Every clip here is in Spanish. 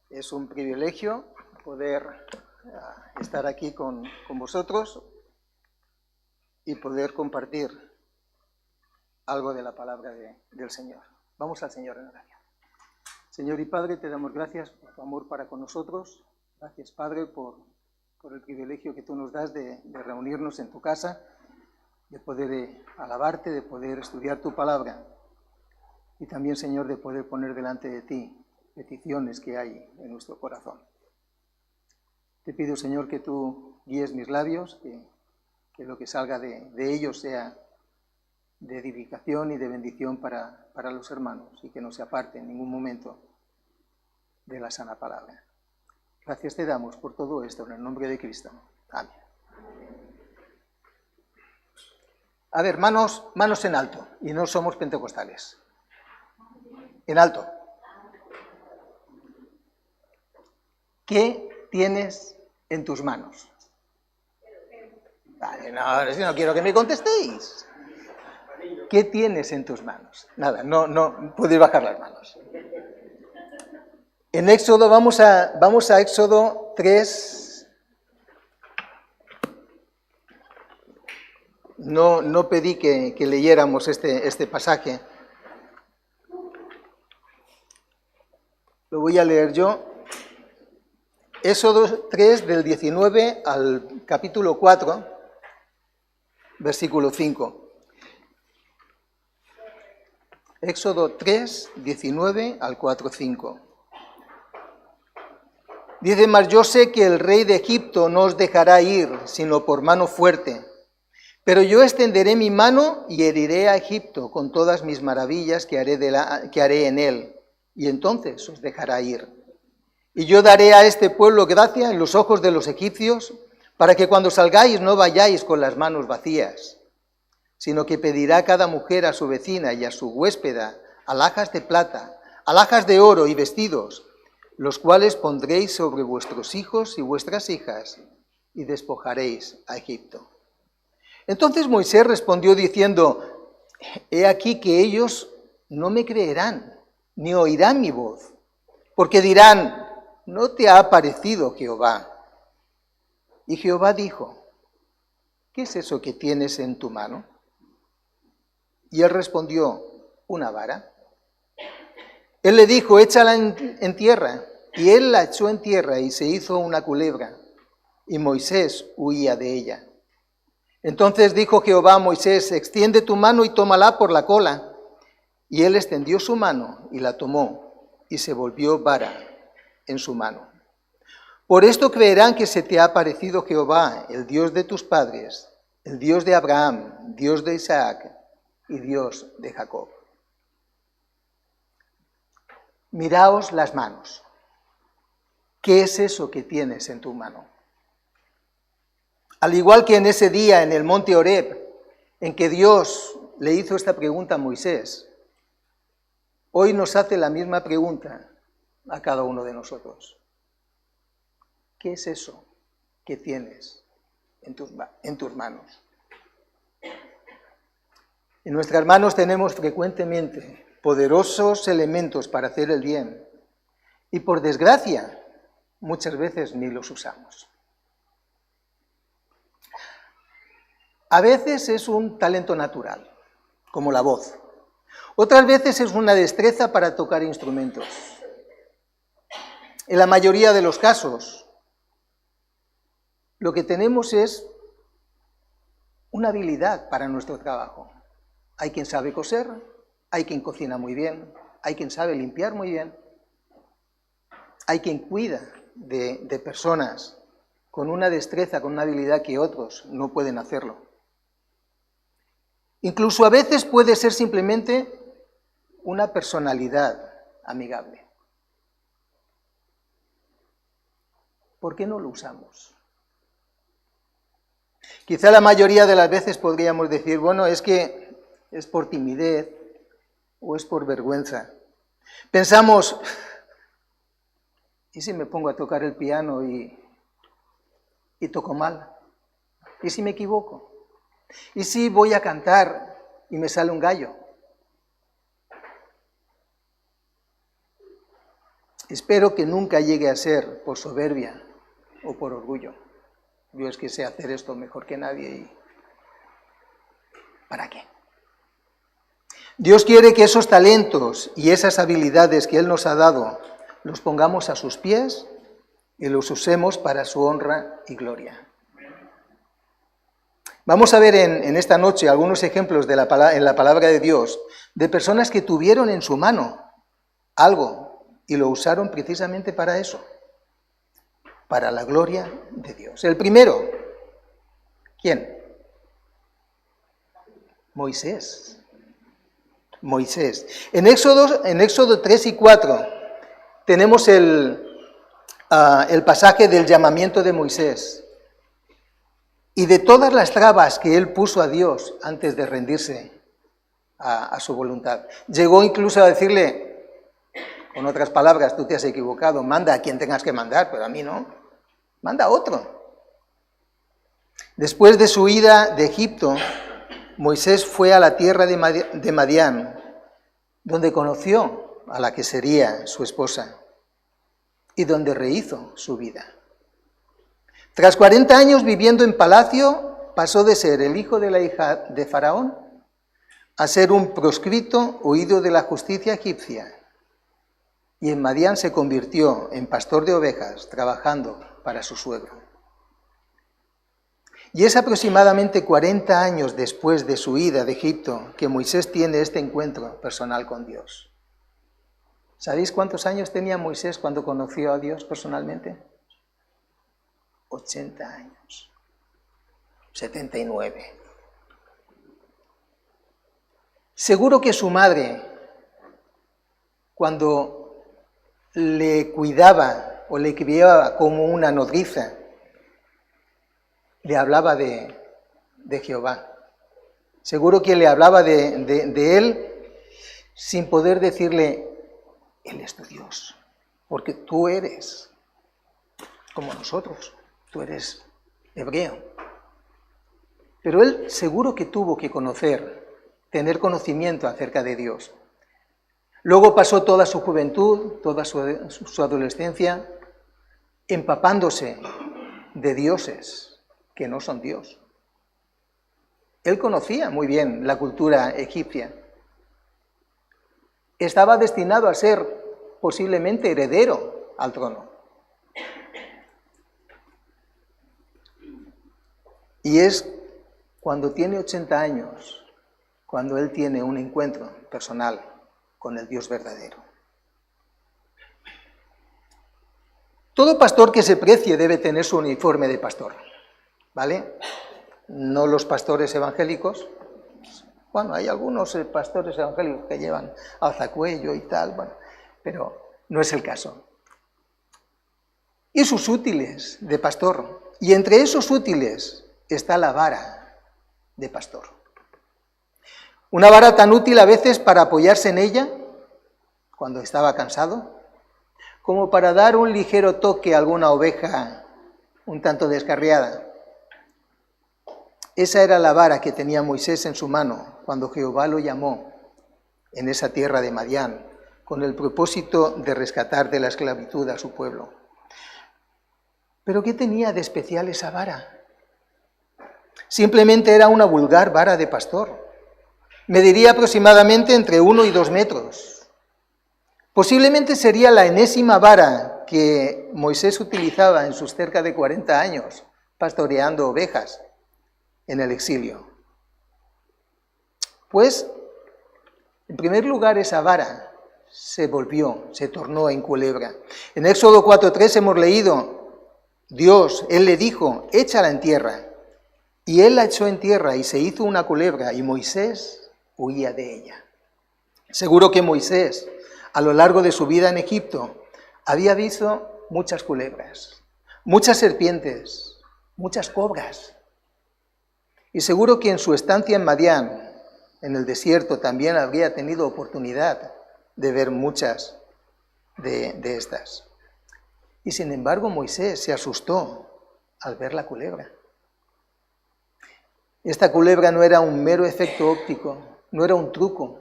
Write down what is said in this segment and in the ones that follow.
Es un privilegio poder estar aquí con vosotros y poder compartir algo de la palabra del Señor. Vamos al Señor en oración. Señor y Padre, te damos gracias por tu amor para con nosotros. Gracias, Padre, por el privilegio que tú nos das de reunirnos en tu casa, de poder alabarte, de poder estudiar tu palabra y también, Señor, de poder poner delante de ti peticiones que hay en nuestro corazón. Te pido, Señor, que tú guíes mis labios, que lo que salga de ellos sea de edificación y de bendición para los hermanos y que no se aparte en ningún momento de la sana palabra. Gracias te damos por todo esto en el nombre de Cristo. Amén. A ver, manos en alto, y no somos pentecostales. En alto. ¿Qué tienes en tus manos? Vale, no quiero que me contestéis. ¿Qué tienes en tus manos? Nada, no podéis bajar las manos. En Éxodo, vamos a Éxodo 3. No pedí que leyéramos este pasaje. Lo voy a leer yo. Éxodo 3, del 19 al capítulo 4, versículo 5. Éxodo 3, 19 al 4, 5. Dice: mas yo sé que el rey de Egipto no os dejará ir, sino por mano fuerte. Pero yo extenderé mi mano y heriré a Egipto con todas mis maravillas que haré en él, y entonces os dejará ir. Y yo daré a este pueblo gracia en los ojos de los egipcios, para que cuando salgáis no vayáis con las manos vacías, sino que pedirá cada mujer a su vecina y a su huéspeda alhajas de plata, alhajas de oro y vestidos, los cuales pondréis sobre vuestros hijos y vuestras hijas, y despojaréis a Egipto. Entonces Moisés respondió diciendo: he aquí que ellos no me creerán, ni oirán mi voz, porque dirán: ¿no te ha aparecido Jehová? Y Jehová dijo: ¿qué es eso que tienes en tu mano? Y él respondió: una vara. Él le dijo: échala en tierra. Y él la echó en tierra y se hizo una culebra, y Moisés huía de ella. Entonces dijo Jehová a Moisés: extiende tu mano y tómala por la cola. Y él extendió su mano y la tomó, y se volvió vara en su mano. Por esto creerán que se te ha aparecido Jehová, el Dios de tus padres, el Dios de Abraham, Dios de Isaac y Dios de Jacob. Miraos las manos. ¿Qué es eso que tienes en tu mano? Al igual que en ese día en el monte Horeb, en que Dios le hizo esta pregunta a Moisés, hoy nos hace la misma pregunta a cada uno de nosotros. ¿Qué es eso que tienes en tus manos? En nuestras manos tenemos frecuentemente poderosos elementos para hacer el bien y, por desgracia, muchas veces ni los usamos. A veces es un talento natural, como la voz. Otras veces es una destreza para tocar instrumentos. En la mayoría de los casos, lo que tenemos es una habilidad para nuestro trabajo. Hay quien sabe coser, hay quien cocina muy bien, hay quien sabe limpiar muy bien, hay quien cuida de personas con una destreza, con una habilidad que otros no pueden hacerlo. Incluso a veces puede ser simplemente una personalidad amigable. ¿Por qué no lo usamos? Quizá la mayoría de las veces podríamos decir: bueno, es que es por timidez o es por vergüenza. Pensamos: ¿y si me pongo a tocar el piano y toco mal? ¿Y si me equivoco? ¿Y si voy a cantar y me sale un gallo? Espero que nunca llegue a ser por soberbia o por orgullo. Yo es que sé hacer esto mejor que nadie y ¿para qué? Dios quiere que esos talentos y esas habilidades que Él nos ha dado los pongamos a sus pies y los usemos para su honra y gloria. Vamos a ver en esta noche algunos ejemplos en la palabra de Dios de personas que tuvieron en su mano algo y lo usaron precisamente para eso, para la gloria de Dios. El primero, ¿quién? Moisés. En Éxodo 3 y 4 tenemos el pasaje del llamamiento de Moisés y de todas las trabas que él puso a Dios antes de rendirse a su voluntad. Llegó incluso a decirle, con otras palabras, tú te has equivocado, manda a quien tengas que mandar, pero a mí no, manda a otro. Después de su ida de Egipto, Moisés fue a la tierra de Madián, donde conoció a la que sería su esposa y donde rehizo su vida. Tras 40 años viviendo en palacio, pasó de ser el hijo de la hija de Faraón a ser un proscrito huido de la justicia egipcia. Y en Madián se convirtió en pastor de ovejas, trabajando para su suegro. Y es aproximadamente 40 años después de su ida de Egipto que Moisés tiene este encuentro personal con Dios. ¿Sabéis cuántos años tenía Moisés cuando conoció a Dios personalmente? 80 años. 79. Seguro que su madre, cuando le cuidaba o le criaba como una nodriza, le hablaba de Jehová. Seguro que le hablaba de él sin poder decirle, Él es tu Dios, porque tú eres como nosotros, tú eres hebreo. Pero él seguro que tuvo que conocer, tener conocimiento acerca de Dios. Luego pasó toda su juventud, toda su adolescencia, empapándose de dioses que no son Dios. Él conocía muy bien la cultura egipcia. Estaba destinado a ser posiblemente heredero al trono. Y es cuando tiene 80 años, cuando él tiene un encuentro personal con el Dios verdadero. Todo pastor que se precie debe tener su uniforme de pastor, ¿vale? No los pastores evangélicos. Bueno, hay algunos pastores evangélicos que llevan alzacuello y tal, bueno, pero no es el caso. Y sus útiles de pastor. Y entre esos útiles está la vara de pastor. Una vara tan útil a veces para apoyarse en ella cuando estaba cansado, como para dar un ligero toque a alguna oveja un tanto descarriada. Esa era la vara que tenía Moisés en su mano cuando Jehová lo llamó en esa tierra de Madián, con el propósito de rescatar de la esclavitud a su pueblo. ¿Pero qué tenía de especial esa vara? Simplemente era una vulgar vara de pastor. Mediría aproximadamente entre 1 y 2 metros. Posiblemente sería la enésima vara que Moisés utilizaba en sus cerca de 40 años, pastoreando ovejas en el exilio. Pues, en primer lugar, esa vara se tornó en culebra. En Éxodo 4:3 hemos leído, Él le dijo, échala en tierra. Y él la echó en tierra y se hizo una culebra y Moisés huía de ella. Seguro que Moisés, a lo largo de su vida en Egipto, había visto muchas culebras, muchas serpientes, muchas cobras. Y seguro que en su estancia en Madián, en el desierto, también habría tenido oportunidad de ver muchas de estas. Y sin embargo Moisés se asustó al ver la culebra. Esta culebra no era un mero efecto óptico, no era un truco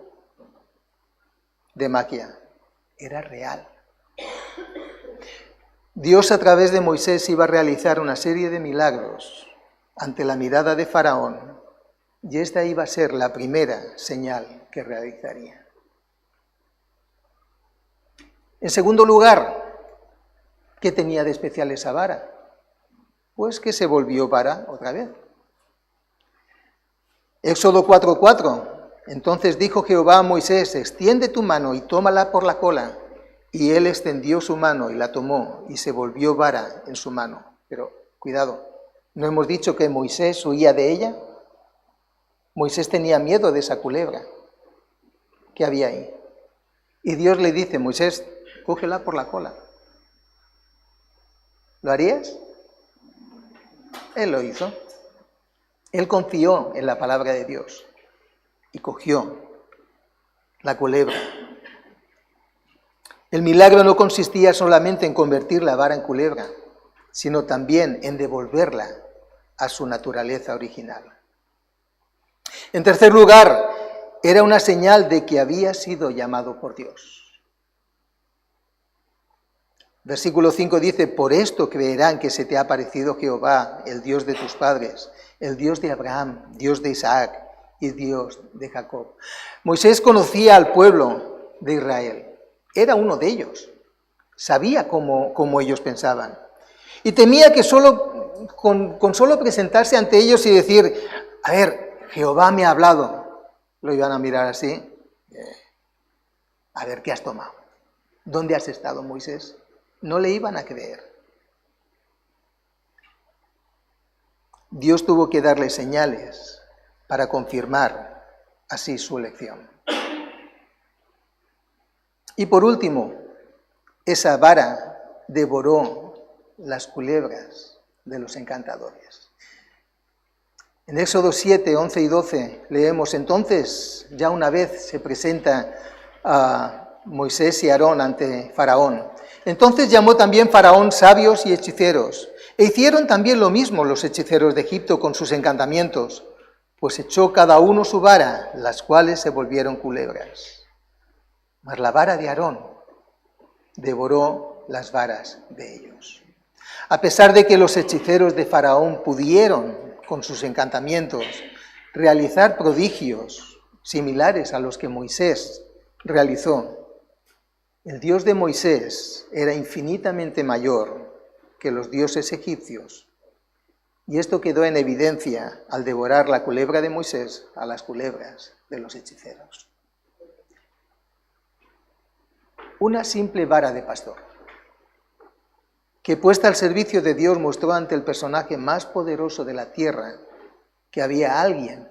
de magia, era real. Dios a través de Moisés iba a realizar una serie de milagros ante la mirada de Faraón, y esta iba a ser la primera señal que realizaría. En segundo lugar, ¿qué tenía de especial esa vara? Pues que se volvió vara otra vez. Éxodo 4:4. Entonces dijo Jehová a Moisés: extiende tu mano y tómala por la cola. Y él extendió su mano y la tomó, y se volvió vara en su mano. Pero cuidado, ¿no hemos dicho que Moisés huía de ella? Moisés tenía miedo de esa culebra que había ahí. Y Dios le dice: Moisés, cógela por la cola. ¿Lo harías? Él lo hizo. Él confió en la palabra de Dios y cogió la culebra. El milagro no consistía solamente en convertir la vara en culebra, sino también en devolverla a su naturaleza original. En tercer lugar, era una señal de que había sido llamado por Dios. Versículo 5 dice: por esto creerán que se te ha aparecido Jehová, el Dios de tus padres, el Dios de Abraham, Dios de Isaac y Dios de Jacob. Moisés conocía al pueblo de Israel, era uno de ellos, sabía cómo ellos pensaban. Y temía que con solo presentarse ante ellos y decir: a ver, Jehová me ha hablado, lo iban a mirar así. A ver, ¿qué has tomado? ¿Dónde has estado, Moisés? No le iban a creer. Dios tuvo que darle señales para confirmar así su elección. Y por último, esa vara devoró las culebras de los encantadores. En Éxodo 7, 11 y 12 leemos: entonces ya una vez se presenta a Moisés y Aarón ante Faraón. Entonces llamó también Faraón sabios y hechiceros, e hicieron también lo mismo los hechiceros de Egipto con sus encantamientos, pues echó cada uno su vara, las cuales se volvieron culebras. Mas la vara de Aarón devoró las varas de ellos. A pesar de que los hechiceros de Faraón pudieron, con sus encantamientos, realizar prodigios similares a los que Moisés realizó, el Dios de Moisés era infinitamente mayor que los dioses egipcios, y esto quedó en evidencia al devorar la culebra de Moisés a las culebras de los hechiceros. Una simple vara de pastor, que puesta al servicio de Dios mostró ante el personaje más poderoso de la tierra que había alguien,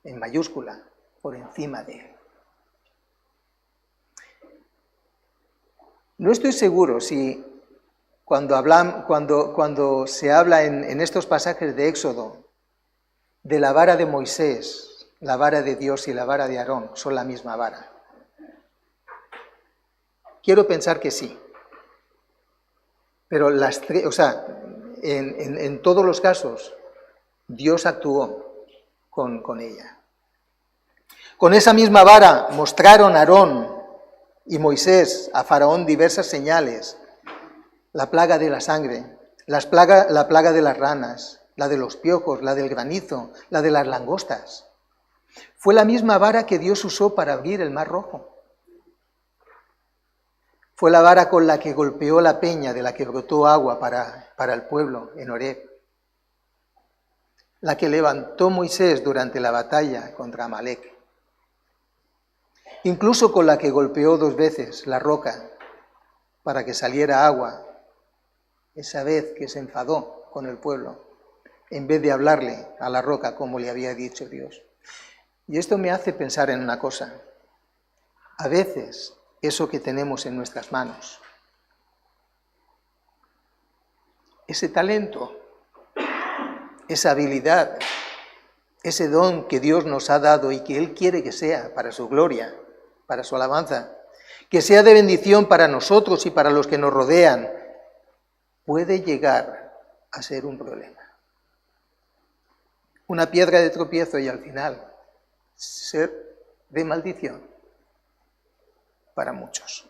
en mayúscula, por encima de él. No estoy seguro si cuando se habla en estos pasajes de Éxodo de la vara de Moisés, la vara de Dios y la vara de Aarón son la misma vara. Quiero pensar que sí. Pero en todos los casos, Dios actuó con ella. Con esa misma vara mostraron Aarón y Moisés a Faraón diversas señales: la plaga de la sangre, la plaga de las ranas, la de los piojos, la del granizo, la de las langostas. Fue la misma vara que Dios usó para abrir el Mar Rojo. Fue la vara con la que golpeó la peña de la que brotó agua para el pueblo en Horeb. La que levantó Moisés durante la batalla contra Amalec. Incluso con la que golpeó 2 veces la roca para que saliera agua, esa vez que se enfadó con el pueblo, en vez de hablarle a la roca como le había dicho Dios. Y esto me hace pensar en una cosa. A veces eso que tenemos en nuestras manos, ese talento, esa habilidad, ese don que Dios nos ha dado y que Él quiere que sea para su gloria, para su alabanza, que sea de bendición para nosotros y para los que nos rodean, puede llegar a ser un problema. Una piedra de tropiezo y al final ser de maldición para muchos.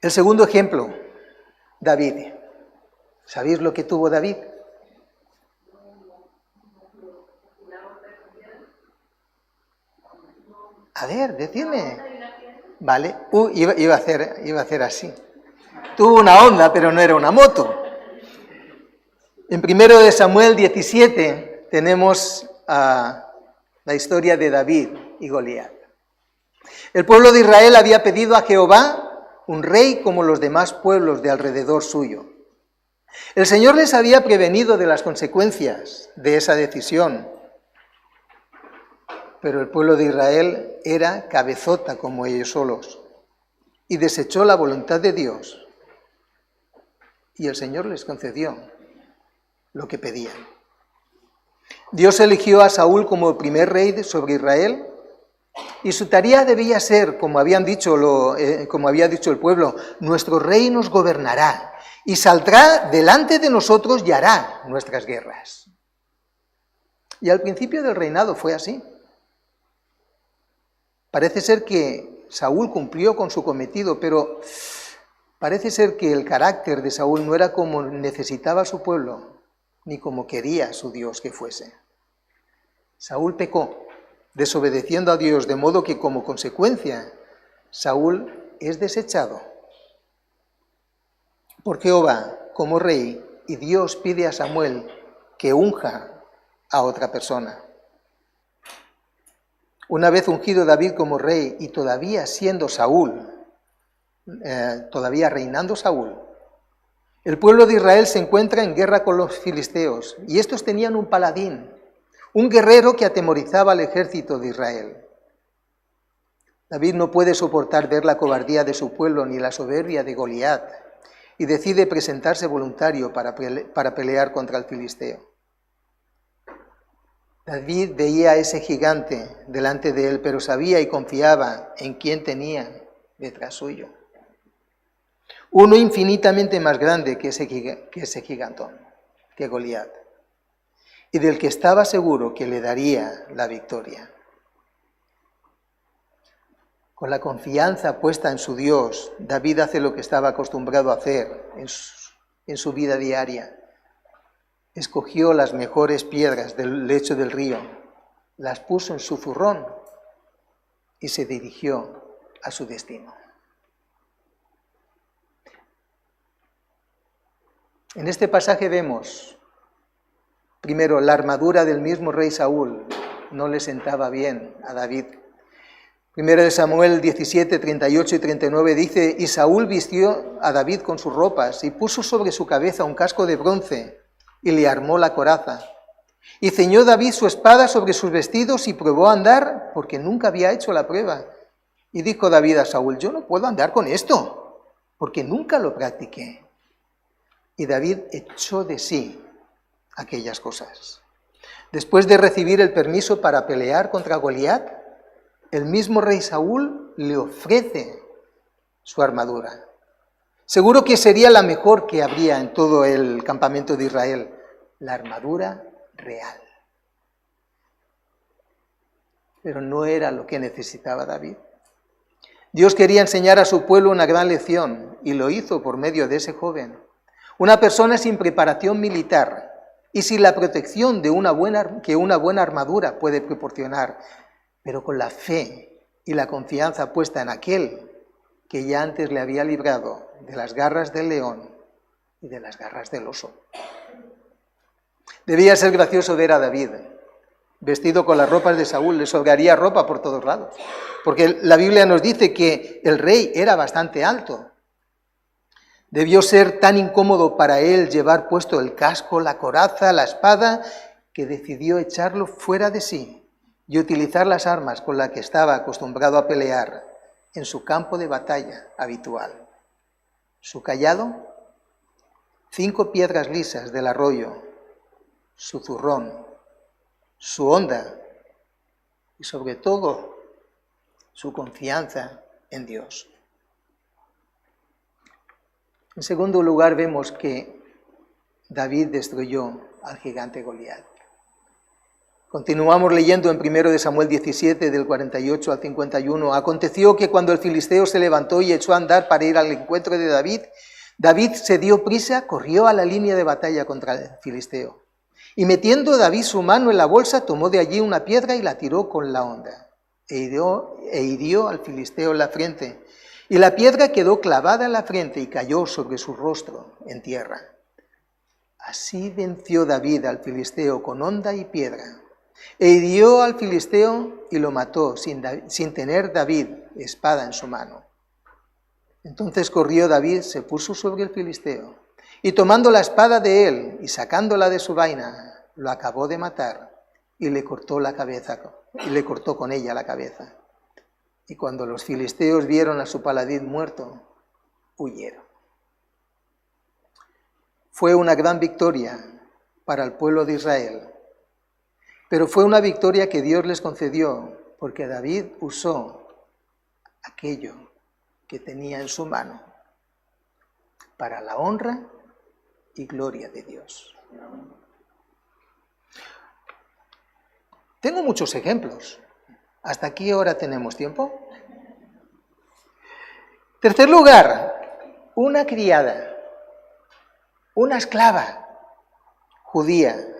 El segundo ejemplo, David. ¿Sabéis lo que tuvo David? A ver, decidme. Vale, iba a hacer así. Tuvo una onda, pero no era una moto. En 1 de Samuel 17 tenemos la historia de David y Goliat. El pueblo de Israel había pedido a Jehová un rey como los demás pueblos de alrededor suyo. El Señor les había prevenido de las consecuencias de esa decisión, pero el pueblo de Israel era cabezota como ellos solos y desechó la voluntad de Dios, y el Señor les concedió lo que pedían. Dios eligió a Saúl como el primer rey sobre Israel, y su tarea debía ser, como había dicho el pueblo, nuestro rey nos gobernará y saldrá delante de nosotros y hará nuestras guerras. Y al principio del reinado fue así. Parece ser que Saúl cumplió con su cometido, pero parece ser que el carácter de Saúl no era como necesitaba su pueblo, ni como quería su Dios que fuese. Saúl pecó, desobedeciendo a Dios, de modo que como consecuencia Saúl es desechado por Jehová como rey, y Dios pide a Samuel que unja a otra persona. Una vez ungido David como rey y todavía siendo Saúl, todavía reinando Saúl, el pueblo de Israel se encuentra en guerra con los filisteos, y estos tenían un paladín, un guerrero que atemorizaba al ejército de Israel. David no puede soportar ver la cobardía de su pueblo ni la soberbia de Goliat, y decide presentarse voluntario para pelear contra el filisteo. David veía a ese gigante delante de él, pero sabía y confiaba en quien tenía detrás suyo. Uno infinitamente más grande que ese gigantón, que Goliat, y del que estaba seguro que le daría la victoria. Con la confianza puesta en su Dios, David hace lo que estaba acostumbrado a hacer en su vida diaria. Escogió las mejores piedras del lecho del río, las puso en su zurrón y se dirigió a su destino. En este pasaje vemos, primero, la armadura del mismo rey Saúl no le sentaba bien a David. 1 Samuel 17, 38 y 39 dice: y Saúl vistió a David con sus ropas y puso sobre su cabeza un casco de bronce y le armó la coraza. Y ceñó David su espada sobre sus vestidos y probó a andar, porque nunca había hecho la prueba. Y dijo David a Saúl: yo no puedo andar con esto, porque nunca lo practiqué. Y David echó de sí aquellas cosas. Después de recibir el permiso para pelear contra Goliat, el mismo rey Saúl le ofrece su armadura. Seguro que sería la mejor que habría en todo el campamento de Israel, la armadura real. Pero no era lo que necesitaba David. Dios quería enseñar a su pueblo una gran lección, y lo hizo por medio de ese joven. Una persona sin preparación militar y sin la protección que una buena armadura puede proporcionar, pero con la fe y la confianza puesta en aquel que ya antes le había librado de las garras del león y de las garras del oso. Debía ser gracioso ver a David vestido con las ropas de Saúl. Le sobraría ropa por todos lados, porque la Biblia nos dice que el rey era bastante alto. Debió ser tan incómodo para él llevar puesto el casco, la coraza, la espada, que decidió echarlo fuera de sí y utilizar las armas con las que estaba acostumbrado a pelear en su campo de batalla habitual. Su cayado, 5 piedras lisas del arroyo, su zurrón, su honda y sobre todo su confianza en Dios. En segundo lugar, vemos que David destruyó al gigante Goliat Continuamos leyendo en 1 Samuel 17, del 48 al 51. Aconteció que cuando el filisteo se levantó y echó a andar para ir al encuentro de David, David se dio prisa, corrió a la línea de batalla contra el filisteo. Y metiendo David su mano en la bolsa, tomó de allí una piedra y la tiró con la honda. E hirió al filisteo en la frente. Y la piedra quedó clavada en la frente y cayó sobre su rostro en tierra. Así venció David al filisteo con honda y piedra. E hirió al filisteo y lo mató sin tener David espada en su mano. Entonces corrió David, se puso sobre el filisteo, y tomando la espada de él y sacándola de su vaina, lo acabó de matar y le cortó la cabeza, y le cortó con ella la cabeza. Y cuando los filisteos vieron a su paladín muerto, huyeron. Fue una gran victoria para el pueblo de Israel, pero fue una victoria que Dios les concedió porque David usó aquello que tenía en su mano para la honra y gloria de Dios. Tengo muchos ejemplos. ¿Hasta aquí ahora tenemos tiempo? Tercer lugar, una criada, una esclava judía,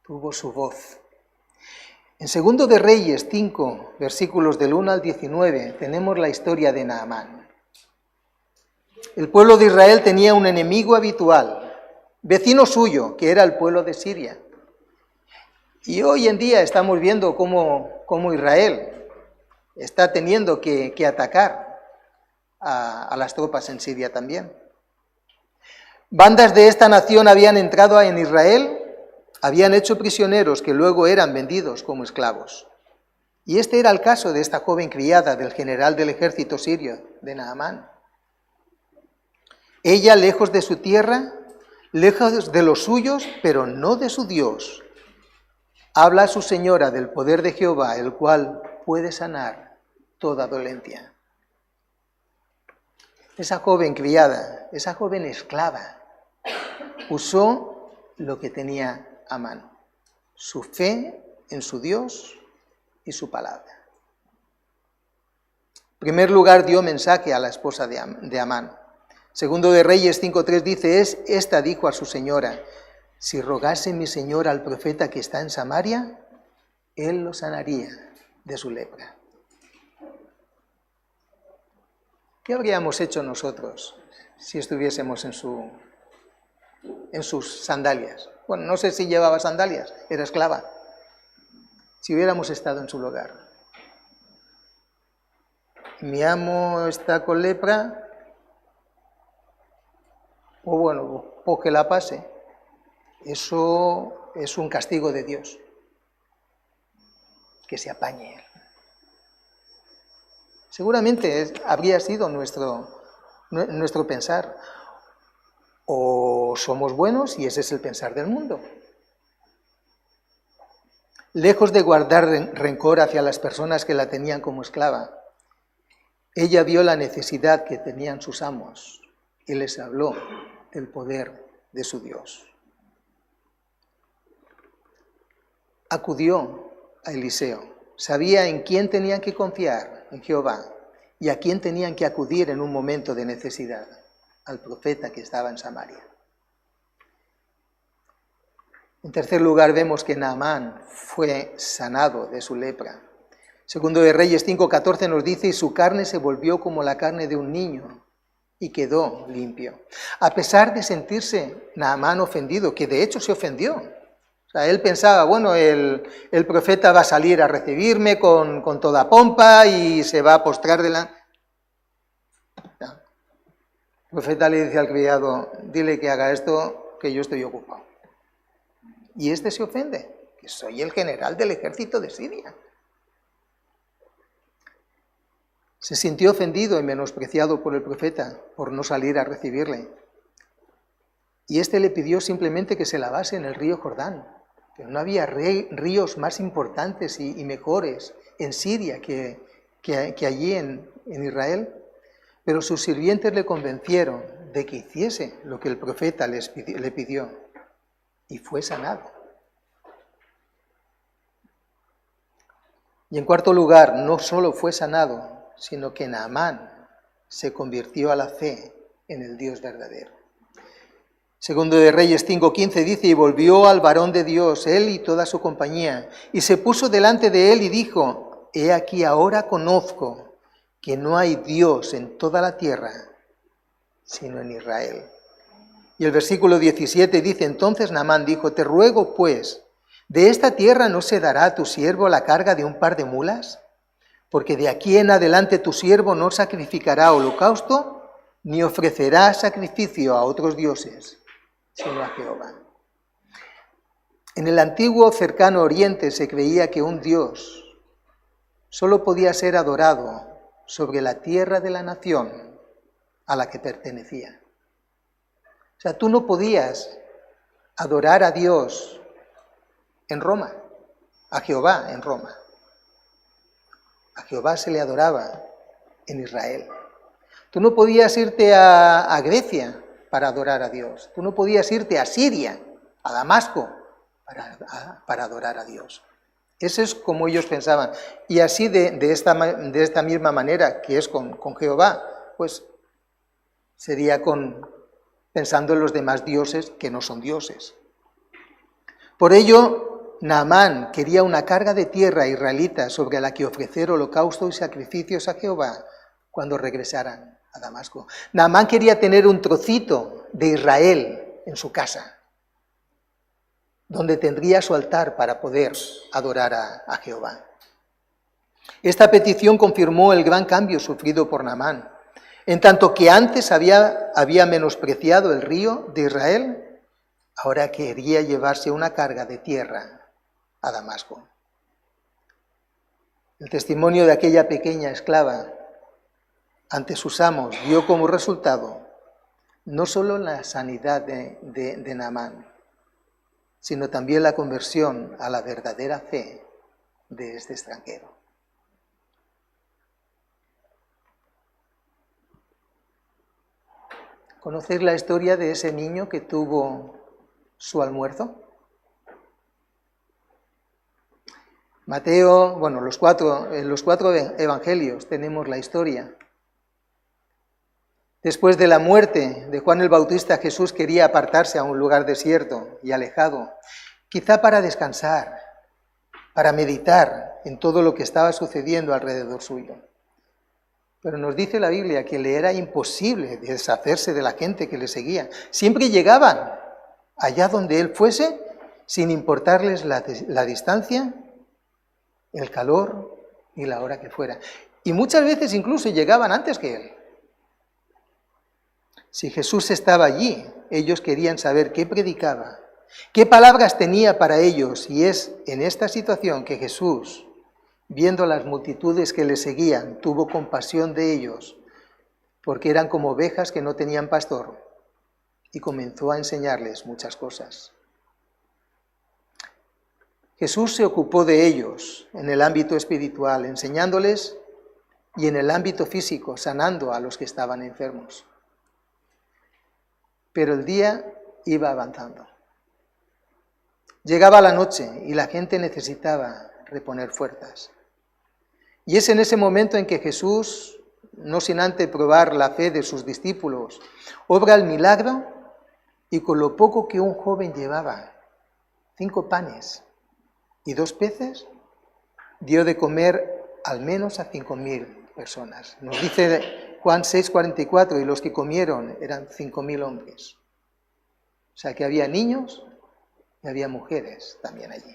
tuvo su voz. En 2 de Reyes 5, versículos del 1 al 19, tenemos la historia de Naamán. El pueblo de Israel tenía un enemigo habitual, vecino suyo, que era el pueblo de Siria. Y hoy en día estamos viendo cómo Israel está teniendo que atacar a las tropas en Siria también. Bandas de esta nación habían entrado en Israel, habían hecho prisioneros que luego eran vendidos como esclavos. Y este era el caso de esta joven criada del general del ejército sirio, de Naamán. Ella, lejos de su tierra, lejos de los suyos, pero no de su Dios, habla a su señora del poder de Jehová, el cual puede sanar toda dolencia. Esa joven criada, esa joven esclava, usó lo que tenía a mano, su fe en su Dios y su palabra. En primer lugar, dio mensaje a la esposa de Amán. 2 de Reyes 5:3 dice, esta dijo a su señora, si rogase mi señor al profeta que está en Samaria, él lo sanaría de su lepra. ¿Qué habríamos hecho nosotros si estuviésemos en sus sandalias? Bueno, no sé si llevaba sandalias, era esclava. Si hubiéramos estado en su lugar. Mi amo está con lepra, o bueno, pues que la pase. Eso es un castigo de Dios. Que se apañe él. Seguramente habría sido nuestro pensar. O somos buenos y ese es el pensar del mundo. Lejos de guardar rencor hacia las personas que la tenían como esclava, ella vio la necesidad que tenían sus amos y les habló del poder de su Dios. Acudió a Eliseo, sabía en quién tenían que confiar, en Jehová, y a quién tenían que acudir en un momento de necesidad, al profeta que estaba en Samaria. En tercer lugar, vemos que Naamán fue sanado de su lepra. 2 de Reyes 5:14 nos dice, y su carne se volvió como la carne de un niño, y quedó limpio. A pesar de sentirse Naamán ofendido, que de hecho se ofendió. O sea, él pensaba, bueno, el profeta va a salir a recibirme con toda pompa y se va a postrar delante. El profeta le dice al criado, dile que haga esto, que yo estoy ocupado. Y este se ofende, que soy el general del ejército de Siria. Se sintió ofendido y menospreciado por el profeta por no salir a recibirle. Y este le pidió simplemente que se lavase en el río Jordán. Pero no había ríos más importantes y mejores en Siria que allí en Israel. Pero sus sirvientes le convencieron de que hiciese lo que el profeta le pidió. Y fue sanado. Y en cuarto lugar, no solo fue sanado, sino que Naamán se convirtió a la fe en el Dios verdadero. Segundo de Reyes 5:15 dice, y volvió al varón de Dios, él y toda su compañía, y se puso delante de él y dijo, he aquí ahora conozco que no hay Dios en toda la tierra, sino en Israel. Y el versículo 17 dice, entonces Naamán dijo, te ruego pues, ¿de esta tierra no se dará a tu siervo la carga de un par de mulas? Porque de aquí en adelante tu siervo no sacrificará holocausto, ni ofrecerá sacrificio a otros dioses, sino a Jehová. En el antiguo cercano oriente se creía que un Dios solo podía ser adorado sobre la tierra de la nación a la que pertenecía. O sea, tú no podías adorar a Dios en Roma, a Jehová en Roma. A Jehová se le adoraba en Israel. Tú no podías irte a Grecia para adorar a Dios. Tú no podías irte a Siria, a Damasco, para adorar a Dios. Eso es como ellos pensaban. Y así de esta misma manera que es con Jehová, pues sería pensando en los demás dioses que no son dioses. Por ello, Naamán quería una carga de tierra israelita sobre la que ofrecer holocausto y sacrificios a Jehová cuando regresaran a Damasco. Naamán quería tener un trocito de Israel en su casa, donde tendría su altar para poder adorar a Jehová. Esta petición confirmó el gran cambio sufrido por Naamán. En tanto que antes había menospreciado el río de Israel, ahora quería llevarse una carga de tierra a Damasco. El testimonio de aquella pequeña esclava ante sus amos dio como resultado no solo la sanidad de Naamán, sino también la conversión a la verdadera fe de este extranjero. ¿Conocéis la historia de ese niño que tuvo su almuerzo? Mateo, bueno, en los cuatro evangelios tenemos la historia. Después de la muerte de Juan el Bautista, Jesús quería apartarse a un lugar desierto y alejado, quizá para descansar, para meditar en todo lo que estaba sucediendo alrededor suyo. Pero nos dice la Biblia que le era imposible deshacerse de la gente que le seguía. Siempre llegaban allá donde él fuese, sin importarles la distancia, el calor y la hora que fuera. Y muchas veces incluso llegaban antes que él. Si Jesús estaba allí, ellos querían saber qué predicaba, qué palabras tenía para ellos. Y es en esta situación que Jesús, viendo las multitudes que le seguían, tuvo compasión de ellos, porque eran como ovejas que no tenían pastor, y comenzó a enseñarles muchas cosas. Jesús se ocupó de ellos en el ámbito espiritual, enseñándoles, y en el ámbito físico, sanando a los que estaban enfermos. Pero el día iba avanzando. Llegaba la noche y la gente necesitaba reponer fuerzas. Y es en ese momento en que Jesús, no sin antes probar la fe de sus discípulos, obra el milagro y con lo poco que un joven llevaba, 5 panes y 2 peces, dio de comer al menos a 5.000 personas. Nos dice Juan 6:44, y los que comieron eran 5.000 hombres. O sea que había niños y había mujeres también allí.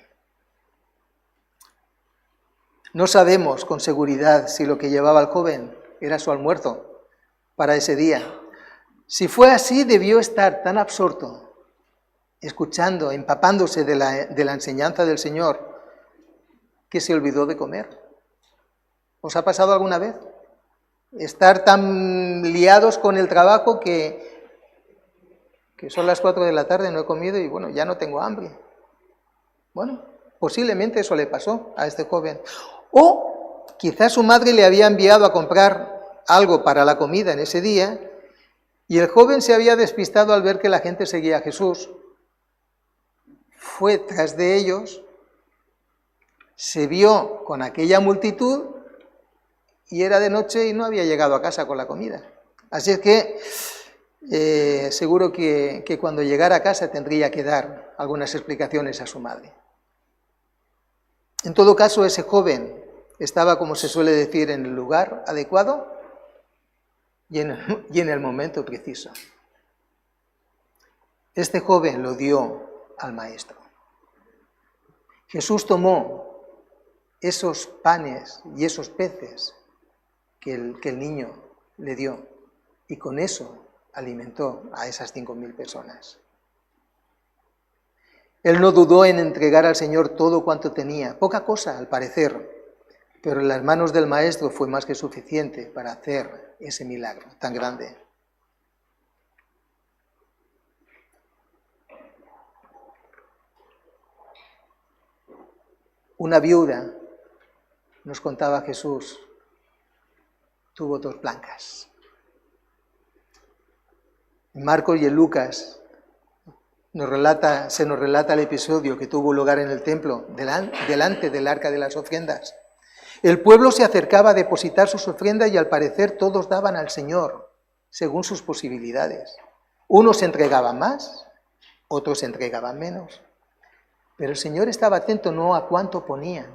No sabemos con seguridad si lo que llevaba el joven era su almuerzo para ese día. Si fue así, debió estar tan absorto, escuchando, empapándose de la enseñanza del Señor, que se olvidó de comer. ¿Os ha pasado alguna vez? Estar tan liados con el trabajo que son las 4 de la tarde, no he comido y bueno, ya no tengo hambre. Bueno, posiblemente eso le pasó a este joven. O quizás su madre le había enviado a comprar algo para la comida en ese día y el joven se había despistado al ver que la gente seguía a Jesús. Fue tras de ellos, se vio con aquella multitud y era de noche y no había llegado a casa con la comida. Así es que seguro que cuando llegara a casa tendría que dar algunas explicaciones a su madre. En todo caso, ese joven estaba, como se suele decir, en el lugar adecuado y en el momento preciso. Este joven lo dio al maestro. Jesús tomó esos panes y esos peces que el niño le dio y con eso alimentó a esas 5.000 personas. Él no dudó en entregar al Señor todo cuanto tenía, poca cosa al parecer, pero en las manos del Maestro fue más que suficiente para hacer ese milagro tan grande. Una viuda, nos contaba Jesús, tuvo 2 blancas. En Marcos y en Lucas se nos relata el episodio que tuvo lugar en el templo, delante del arca de las ofrendas. El pueblo se acercaba a depositar sus ofrendas y al parecer todos daban al Señor, según sus posibilidades. Unos entregaban más, otros entregaban menos. Pero el Señor estaba atento no a cuánto ponían.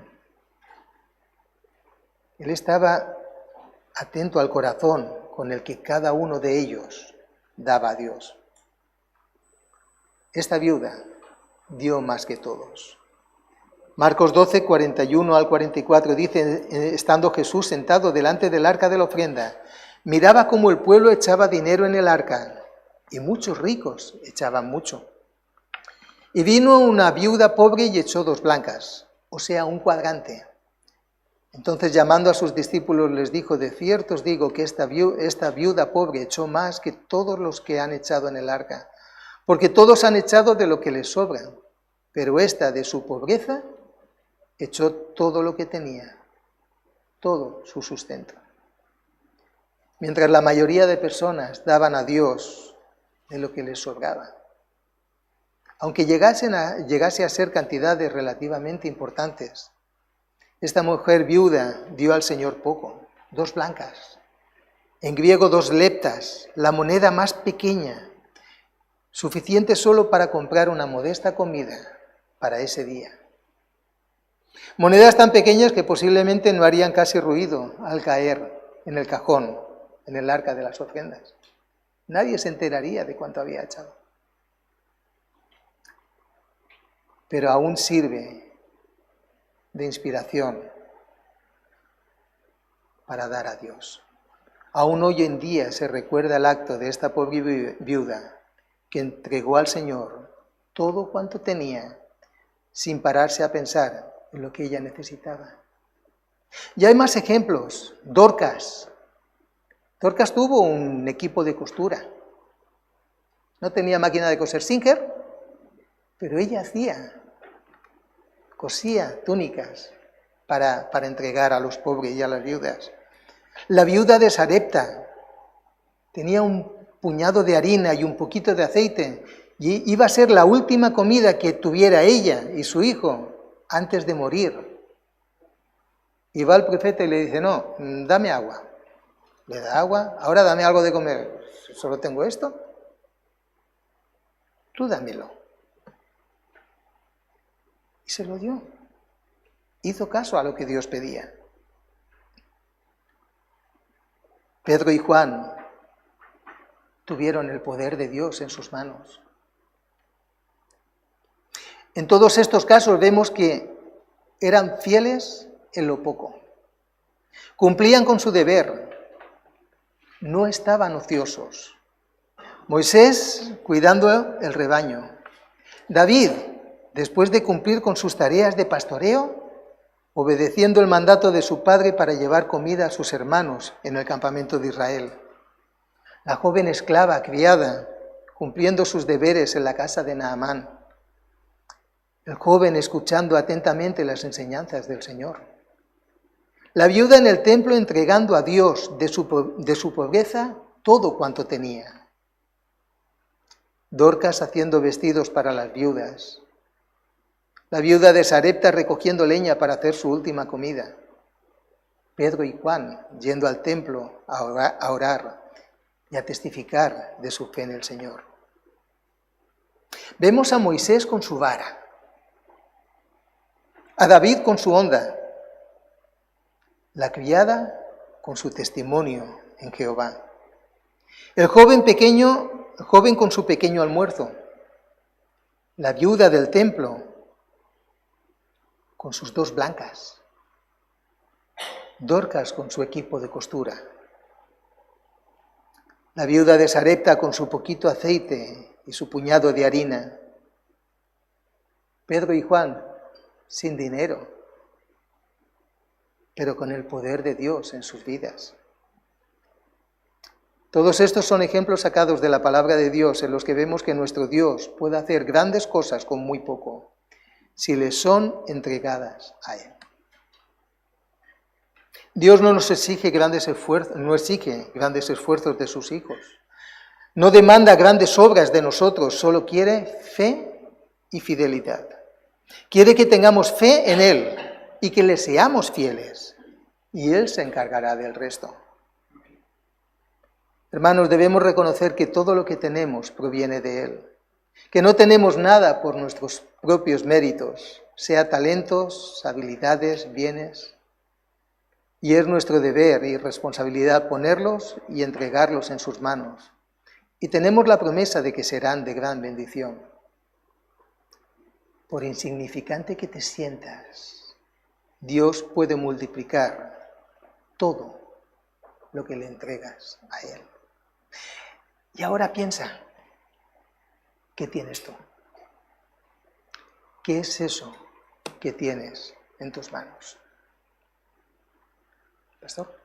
Él estaba atento al corazón con el que cada uno de ellos daba a Dios. Esta viuda dio más que todos. Marcos 12, 41 al 44 dice, estando Jesús sentado delante del arca de la ofrenda, miraba cómo el pueblo echaba dinero en el arca, y muchos ricos echaban mucho. Y vino una viuda pobre y echó 2 blancas, o sea, un cuadrante. Entonces, llamando a sus discípulos, les dijo, de cierto os digo que esta viuda pobre echó más que todos los que han echado en el arca, porque todos han echado de lo que les sobra, pero esta de su pobreza echó todo lo que tenía, todo su sustento. Mientras la mayoría de personas daban a Dios de lo que les sobraba. Aunque llegase a ser cantidades relativamente importantes, esta mujer viuda dio al Señor poco, 2 blancas, en griego 2 leptas, la moneda más pequeña, suficiente solo para comprar una modesta comida para ese día. Monedas tan pequeñas que posiblemente no harían casi ruido al caer en el cajón, en el arca de las ofrendas. Nadie se enteraría de cuánto había echado. Pero aún sirve de inspiración para dar a Dios. Aún hoy en día se recuerda el acto de esta pobre viuda que entregó al Señor todo cuanto tenía sin pararse a pensar en lo que ella necesitaba. Y hay más ejemplos. Dorcas. Dorcas tuvo un equipo de costura. No tenía máquina de coser Singer, pero ella cosía túnicas para entregar a los pobres y a las viudas. La viuda de Sarepta tenía un puñado de harina y un poquito de aceite y iba a ser la última comida que tuviera ella y su hijo antes de morir. Y va el profeta y le dice, no, dame agua. Le da agua, ahora dame algo de comer. ¿Solo tengo esto? Tú dámelo. Y se lo dio. Hizo caso a lo que Dios pedía. Pedro y Juan tuvieron el poder de Dios en sus manos. En todos estos casos vemos que eran fieles en lo poco. Cumplían con su deber. No estaban ociosos. Moisés cuidando el rebaño. David, después de cumplir con sus tareas de pastoreo, obedeciendo el mandato de su padre para llevar comida a sus hermanos en el campamento de Israel. La joven esclava criada, cumpliendo sus deberes en la casa de Naamán. El joven escuchando atentamente las enseñanzas del Señor. La viuda en el templo entregando a Dios de su pobreza todo cuanto tenía. Dorcas haciendo vestidos para las viudas. la viuda de Sarepta recogiendo leña para hacer su última comida, Pedro y Juan yendo al templo a orar y a testificar de su fe en el Señor. Vemos a Moisés con su vara, a David con su honda, la criada con su testimonio en Jehová, el joven con su pequeño almuerzo, la viuda del templo con sus 2 blancas, Dorcas con su equipo de costura, la viuda de Sarepta con su poquito aceite y su puñado de harina, Pedro y Juan sin dinero, pero con el poder de Dios en sus vidas. Todos estos son ejemplos sacados de la palabra de Dios en los que vemos que nuestro Dios puede hacer grandes cosas con muy poco, si le son entregadas a Él. Dios no exige grandes esfuerzos de sus hijos. No demanda grandes obras de nosotros, solo quiere fe y fidelidad. Quiere que tengamos fe en Él y que le seamos fieles, y Él se encargará del resto. Hermanos, debemos reconocer que todo lo que tenemos proviene de Él, que no tenemos nada por nuestros propios méritos, sea talentos, habilidades, bienes, y es nuestro deber y responsabilidad ponerlos y entregarlos en sus manos. Y tenemos la promesa de que serán de gran bendición. Por insignificante que te sientas, Dios puede multiplicar todo lo que le entregas a Él. Y ahora piensa, ¿qué tienes tú? ¿Qué es eso que tienes en tus manos? ¿Pastor?